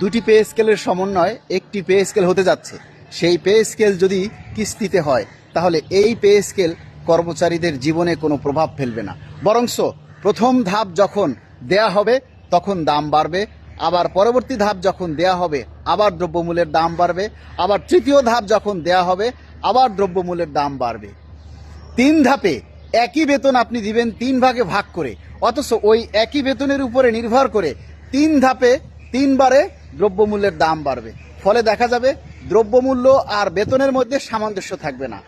দুটি পে স্কেলের সমন্বয় একটি পে স্কেল হতে যাচ্ছে। সেই পে স্কেল যদি কিস্তিতে হয় তাহলে এই পে স্কেল কর্মচারীদের জীবনে কোনো প্রভাব ফেলবে না, বরংস প্রথম ধাপ যখন দেয়া হবে তখন দাম বাড়বে, আবার পরবর্তী ধাপ যখন দেয়া হবে আবার দ্রব্যমূল্যের দাম বাড়বে, আবার তৃতীয় ধাপ যখন দেয়া হবে আবার দ্রব্যমূল্যের দাম বাড়বে। 3 ধাপে একই বেতন আপনি দিবেন 3 ভাগে ভাগ করে, অথচ ওই একই বেতনের উপরে নির্ভর করে 3 ধাপে 3 বারে দ্রব্যমূল্যের দাম বাড়বে। ফলে দেখা যাবে দ্রব্যমূল্য আর বেতনের মধ্যে সামঞ্জস্য থাকবে না,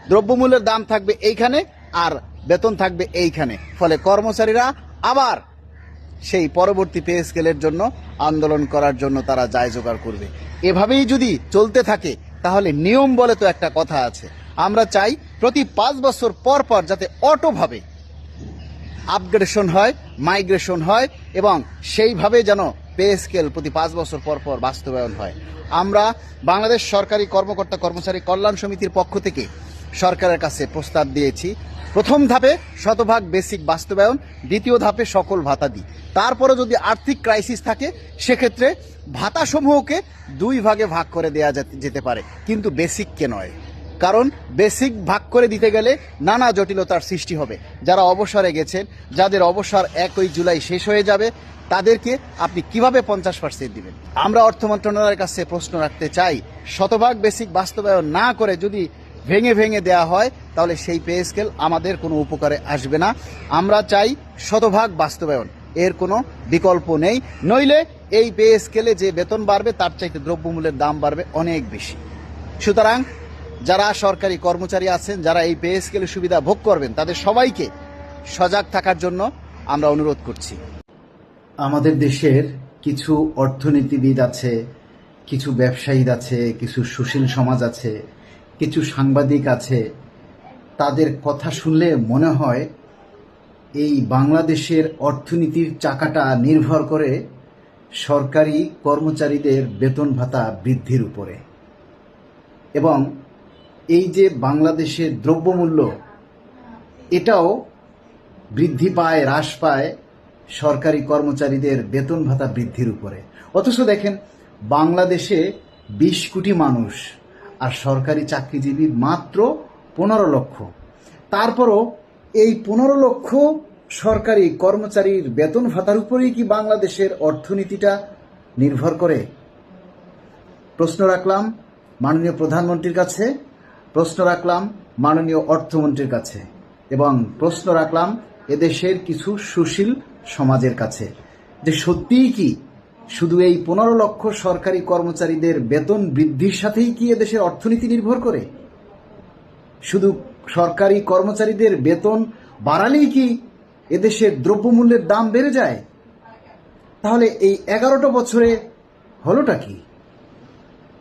দ্রব্যমূল্যের দাম থাকবে এইখানে আর বেতন থাকবে এইখানে। ফলে কর্মচারীরা আবার সেই পরবর্তী পে স্কেলের জন্য আন্দোলন করার জন্য তারা যায় জোগাড় করবে। এভাবেই যদি চলতে থাকে তাহলে নিয়ম বলে তো একটা কথা আছে, আমরা চাই প্রতি 5 বছর পর পর যাতে অটোভাবে আপগ্রেডেশন হয়, মাইগ্রেশন হয় এবং সেইভাবে যেন পে স্কেল প্রতি 5 বছর পর পর বাস্তবায়ন হয়। আমরা বাংলাদেশ সরকারি কর্মকর্তা কর্মচারী কল্যাণ সমিতির পক্ষ থেকে সরকারের কাছে প্রস্তাব দিয়েছি, প্রথম ধাপে শতভাগ বেসিক বাস্তবায়ন, দ্বিতীয় ধাপে সকল ভাতা দিই। তারপরে যদি আর্থিক ক্রাইসিস থাকে সেক্ষেত্রে ভাতাসমূহকে 2 ভাগে ভাগ করে দেওয়া যেতে পারে, কিন্তু বেসিককে নয়। কারণ বেসিক ভাগ করে দিতে গেলে নানা জটিলতার সৃষ্টি হবে। যারা অবসরে গেছেন, যাদের অবসর 1 জুলাই শেষ হয়ে যাবে, তাদেরকে আপনি কিভাবে 50% দিবেন? আমরা অর্থ মন্ত্রণালয়ের কাছে প্রশ্ন রাখতে চাই, শতভাগ বেসিক বাস্তবায়ন না করে যদি ভেঙে ভেঙে দেয়া হয় তাহলে সেই পে স্কেল আমাদের কোনো উপকারে আসবে না। আমরা চাই শতভাগ বাস্তবায়ন, এর কোনো বিকল্প নেই। নইলে এই পে স্কেলে যে বেতন বাড়বে তার চাইতে দ্রব্যমূল্যের দাম বাড়বে অনেক বেশি। সুতরাং যারা সরকারি কর্মচারী আছেন, যারা এই পে স্কেলের সুবিধা ভোগ করবেন, তাদের সবাইকে সজাগ থাকার জন্য আমরা অনুরোধ করছি। আমাদের দেশের কিছু অর্থনীতিবিদ আছে, কিছু ব্যবসায়ী আছে, কিছু সুশীল সমাজ আছে, কিছু সাংবাদিক আছে, তাদের কথা শুনলে মনে হয় এই বাংলাদেশের অর্থনীতির চাকাটা নির্ভর করে সরকারি কর্মচারীদের বেতন ভাতা বৃদ্ধির উপরে। এবং এই যে বাংলাদেশের দ্রব্যমূল্য, এটাও বৃদ্ধি পায়, হ্রাস পায় সরকারি কর্মচারীদের বেতন ভাতা বৃদ্ধির উপরে। অথচ দেখেন, বাংলাদেশে 20 কোটি মানুষ আর সরকারি চাকরিজীবী মাত্র 15 লক্ষ। তারপরও এই 15 লক্ষ সরকারি কর্মচারীর বেতন ভাতার উপরেই কি বাংলাদেশের অর্থনীতিটা নির্ভর করে? প্রশ্ন রাখলাম মাননীয় প্রধানমন্ত্রীর কাছে, প্রশ্ন রাখলাম মাননীয় অর্থমন্ত্রীর কাছে, এবং প্রশ্ন রাখলাম এদেশের কিছু সুশীল সমাজের কাছে, যে সত্যিই কি শুধু এই 15 লক্ষ সরকারি কর্মচারীদের বেতন বৃদ্ধির সাথেই কি এদেশের অর্থনীতি নির্ভর করে? শুধু সরকারি কর্মচারীদের বেতন বাড়ালেই কি এদেশের দ্রব্যমূল্যের দাম বেড়ে যায়? তাহলে এই 11টা বছরে হলোটা কি?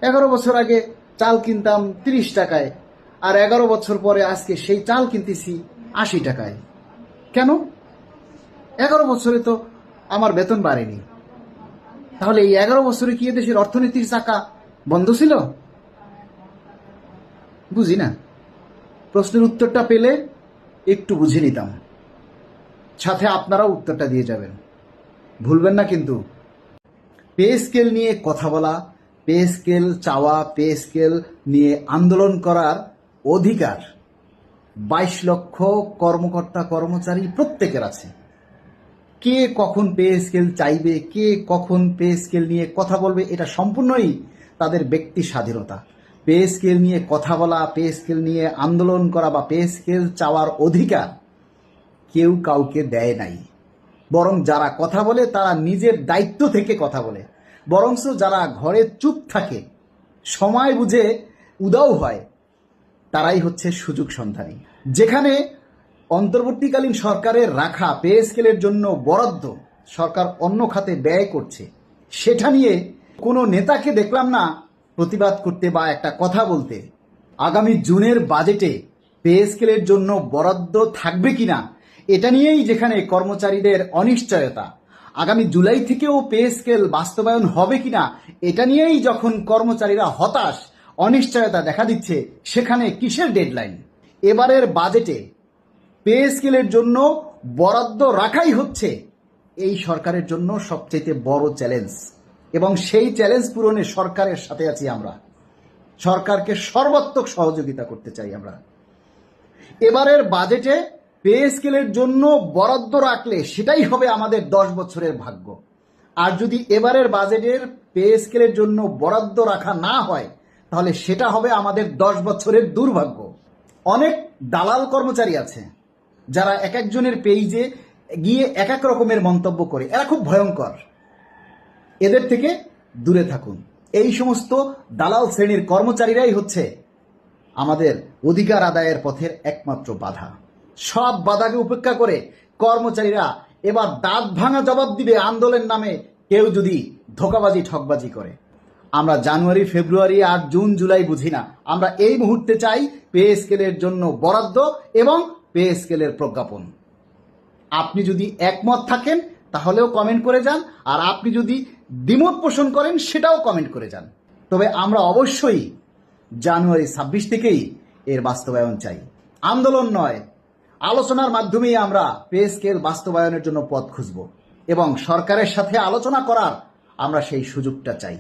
11 বছর আগে চাল কিনতাম 30 টাকায়, আর 11 বছর পরে আজকে সেই চাল কিনতেছি 80 টাকায়। কেন? 11 বছরে তো আমার বেতন বাড়েনি। তাহলে এই 11 বছরে কি এদেশের অর্থনীতির চাকা বন্ধ ছিল? বুঝি না। প্রশ্নের উত্তরটা পেলে একটু বুঝে নিতাম, সাথে আপনারাও উত্তরটা দিয়ে যাবেন, ভুলবেন না কিন্তু। পে স্কেল নিয়ে কথা বলা, পে স্কেল চাওয়া, পে স্কেল নিয়ে আন্দোলন করার অধিকার 22 লক্ষ কর্মকর্তা কর্মচারী প্রত্যেকের আছে। কে কখন পে স্কেল চাইবে, কে কখন পে স্কেল নিয়ে কথা বলবে, এটা সম্পূর্ণই তাদের ব্যক্তি স্বাধীনতা। পে স্কেল নিয়ে কথা বলা, পে স্কেল নিয়ে আন্দোলন করা বা পে স্কেল চাওয়ার অধিকার কেউ কাউকে দেয় নাই। বরং যারা কথা বলে তারা নিজের দায়িত্ব থেকে কথা বলে, বরঞ্চ যারা ঘরে চুপ থাকে, সময় বুঝে উদাও হয়, তারাই হচ্ছে সুযোগ সন্ধানী। যেখানে অন্তর্বর্তীকালীন সরকারের রাখা পে স্কেলের জন্য বরাদ্দ সরকার অন্য খাতে ব্যয় করছে, সেটা নিয়ে কোনো নেতাকে দেখলাম না প্রতিবাদ করতে বা একটা কথা বলতে। আগামী জুনের বাজেটে পে স্কেলের জন্য বরাদ্দ থাকবে কিনা এটা নিয়েই যেখানে কর্মচারীদের অনিশ্চয়তা, আগামী জুলাই থেকেও পে স্কেল বাস্তবায়ন হবে কিনা এটা নিয়েই যখন কর্মচারীরা হতাশ, অনিশ্চয়তা দেখা দিচ্ছে, সেখানে কিসের ডেডলাইন? এবারের বাজেটে পে স্কেলের জন্য বরাদ্দ রাখাই হচ্ছে এই সরকারের জন্য সবচেয়ে বড় চ্যালেঞ্জ। এবং সেই চ্যালেঞ্জ পূরণে সরকারের সাথে আছি আমরা। সরকারকে সর্বাত্মক সহযোগিতা করতে চাই আমরা। এবারের বাজেটে পে স্কেলের জন্য বরাদ্দ রাখলে সেটাই হবে আমাদের 10 বছরের ভাগ্য। আর যদি এবারের বাজেটের পে স্কেলের জন্য বরাদ্দ রাখা না হয় তাহলে সেটা হবে আমাদের 10 বছরের দুর্ভাগ্য। অনেক দালাল কর্মচারী আছে যারা এক একজনের পেজে গিয়ে এক এক রকমের মন্তব্য করে, এরা খুব ভয়ঙ্কর। এদের থেকে দূরে থাকুন। এই সমস্ত দালাল শ্রেণীর কর্মচারীরাই হচ্ছে আমাদের অধিকার আদায়ের পথের একমাত্র বাধা। সব বাধাকে উপেক্ষা করে কর্মচারীরা এবার দাঁত ভাঙা জবাব দিবে আন্দোলনের নামে কেউ যদি ধোঁকাবাজি ঠকবাজি করে। আমরা জানুয়ারি, ফেব্রুয়ারি আর জুন, জুলাই বুঝি না। আমরা এই মুহূর্তে চাই পে স্কেলের জন্য বরাদ্দ এবং পে স্কেলের প্রজ্ঞাপন। আপনি যদি একমত থাকেন তাহলেও কমেন্ট করে যান, আর আপনি যদি দ্বিমত পোষণ করেন সেটাও কমেন্ট করে যান। তবে আমরা অবশ্যই জানুয়ারি 26 থেকেই এর বাস্তবায়ন চাই। আন্দোলন নয়, আলোচনার মাধ্যমেই আমরা পে স্কেল বাস্তবায়নের জন্য পথ খুঁজব এবং সরকারের সাথে আলোচনা করার আমরা সেই সুযোগটা চাই।